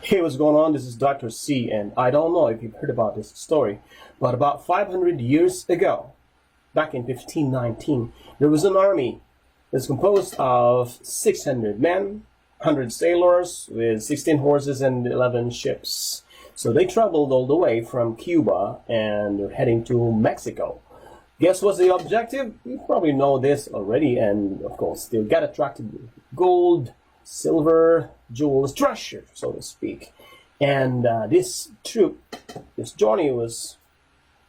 Hey, what's going on? This is Dr. C, and I don't know if you've heard about this story, but about 500 years ago, back in 1519, there was an army that's composed of 600 men, 100 sailors with 16 horses and 11 ships. So they traveled all the way from Cuba and they're heading to Mexico. Guess what's the objective? You probably know this already, and of course, they got attracted to gold, silver, jewels, treasure, so to speak. And this troop, this journey was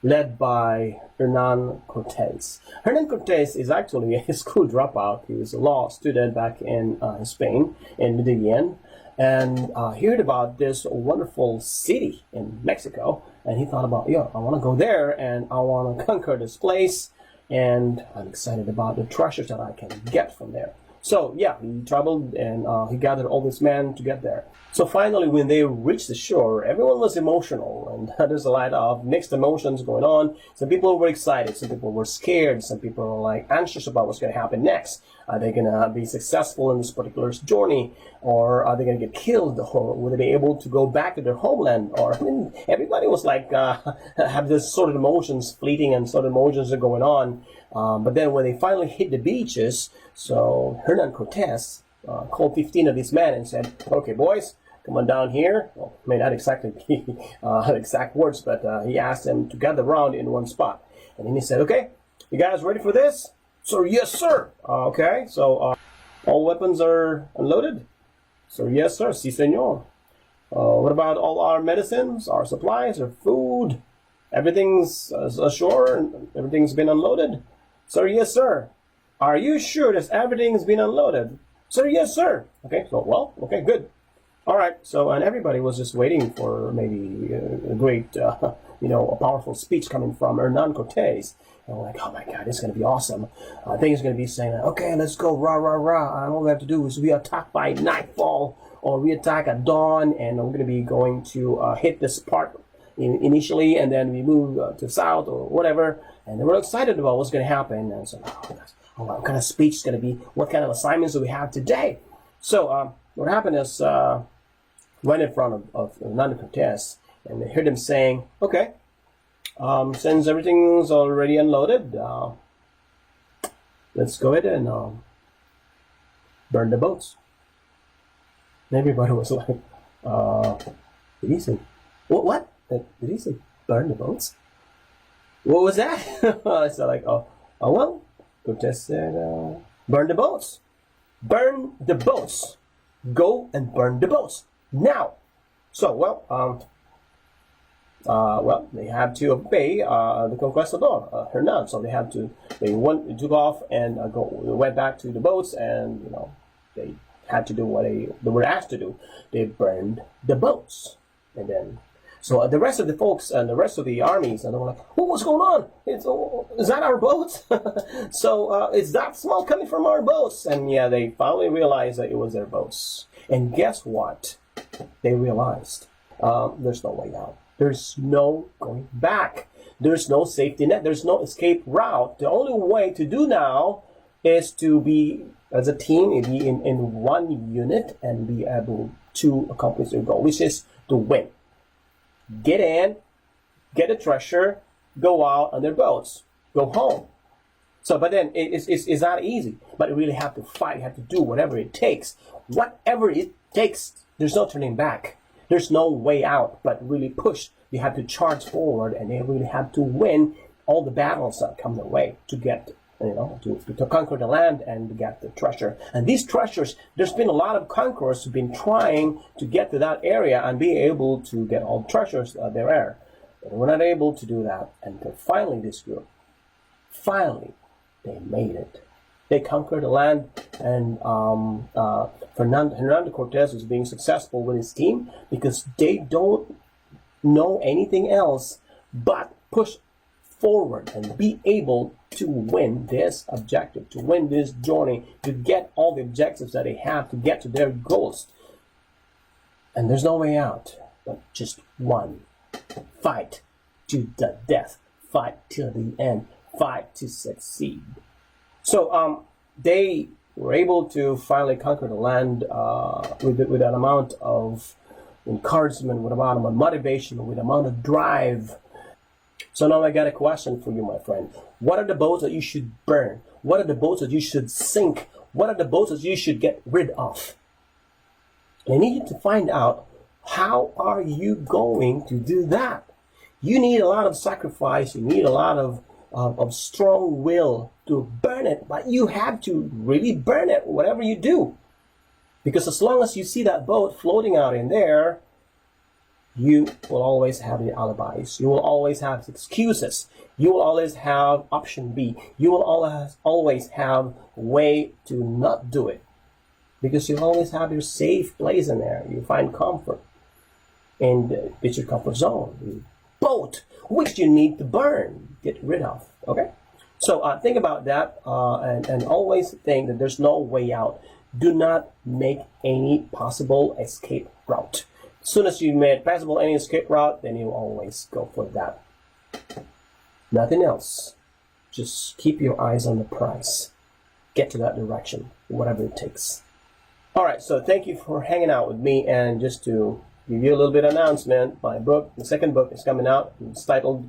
led by Hernan Cortez. Hernan Cortez is actually a school dropout. He was a law student back in Spain, in Medellin, and he heard about this wonderful city in Mexico, and he thought about, yeah, I want to go there, and I want to conquer this place, and I'm excited about the treasures that I can get from there. So yeah, he traveled and he gathered all these men to get there. So finally, when they reached the shore, everyone was emotional, and there's a lot of mixed emotions going on. Some people were excited, some people were scared, some people were like anxious about what's going to happen next. Are they going to be successful in this particular journey, or are they going to get killed, or will they be able to go back to their homeland? Or I mean, everybody was like have this sort of emotions fleeting, and sort of emotions are going on. But then when they finally hit the beaches, so Hernan Cortez called 15 of these men and said, okay, boys, come on down here. Well, may not exactly be exact words, but he asked them to gather around in one spot. And then he said, okay, you guys ready for this? So, yes, sir. Okay, so all weapons are unloaded? So, yes, sir. Si, senor. What about all our medicines, our supplies, our food? Everything's ashore and everything's been unloaded? Sir, yes, sir. Are you sure that everything's been unloaded? Sir, yes, sir. Okay, so, well, okay, good. All right, so, and everybody was just waiting for maybe a great, a powerful speech coming from Hernan Cortez. And we're like, oh my God, it's going to be awesome. I think he's going to be saying, okay, let's go, rah, rah, rah. And all we have to do is we attack by nightfall, or we attack at dawn, and we're going to be going to hit this part initially, and then we move to south or whatever. And they were excited about what's going to happen. And so, what kind of speech is going to be? What kind of assignments do we have today? So what happened is, went in front of Hernan Cortez, and they heard him saying, okay, since everything's already unloaded, let's go ahead and burn the boats. And everybody was like, did he say, what? Did he say burn the boats? What was that? So like, oh well, Cortez said, burn the boats. Burn the boats. Go and burn the boats now. So they had to obey the conquistador, Hernan. So they took off and went back to the boats, and they had to do what they were asked to do. They burned the boats, and then. So the rest of the folks and the rest of the armies, and they were like, oh, what's going on? Is that our boats? So is that smoke coming from our boats? And yeah, they finally realized that it was their boats. And guess what? They realized there's no way out. There's no going back. There's no safety net. There's no escape route. The only way to do now is to be, as a team, be in one unit and be able to accomplish their goal, which is to win. Get in, get the treasure, go out on their boats, go home. So, but then it's not easy. But you really have to fight. You have to do whatever it takes. Whatever it takes, there's no turning back. There's no way out, but really push. You have to charge forward, and they really have to win all the battles that come their way to get, to conquer the land and to get the treasure. And these treasures, there's been a lot of conquerors who've been trying to get to that area and be able to get all the treasures there are. But we're not able to do that until finally this group, they made it. They conquered the land, and Hernan Cortez was being successful with his team because they don't know anything else but push forward and be able to win this objective, to win this journey, to get all the objectives that they have to get to their goals. And there's no way out but just one. Fight to the death. Fight till the end. Fight to succeed. So they were able to finally conquer the land with that amount of encouragement, with amount of motivation, with amount of drive. So now I got a question for you, my friend. What are the boats that you should burn? What are the boats that you should sink? What are the boats that you should get rid of? And I need you to find out, how are you going to do that? You need a lot of sacrifice. You need a lot of strong will to burn it, but you have to really burn it, whatever you do. Because as long as you see that boat floating out in there, you will always have the alibis. You will always have excuses. You will always have option B. You will always have a way to not do it. Because you always have your safe place in there. You find comfort. And it's your comfort zone. Boat, which you need to burn, get rid of. Okay? So think about that and always think that there's no way out. Do not make any possible escape route. As soon as you made possible any escape route, then you always go for that. Nothing else. Just keep your eyes on the prize. Get to that direction, whatever it takes. All right, so thank you for hanging out with me, and just to give you a little bit of announcement, my book, the second book is coming out. It's titled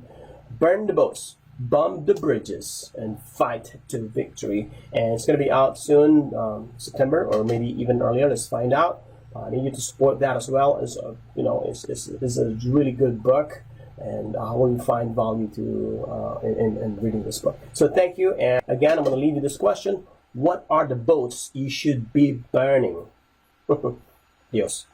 Burn the Boats, Bomb the Bridges, and Fight to Victory. And it's going to be out soon, September, or maybe even earlier. Let's find out. I need you to support that as well. As it's a really good book, and I want you to find value to in reading this book. So thank you, and again, I'm going to leave you this question: what are the boats you should be burning? Dios.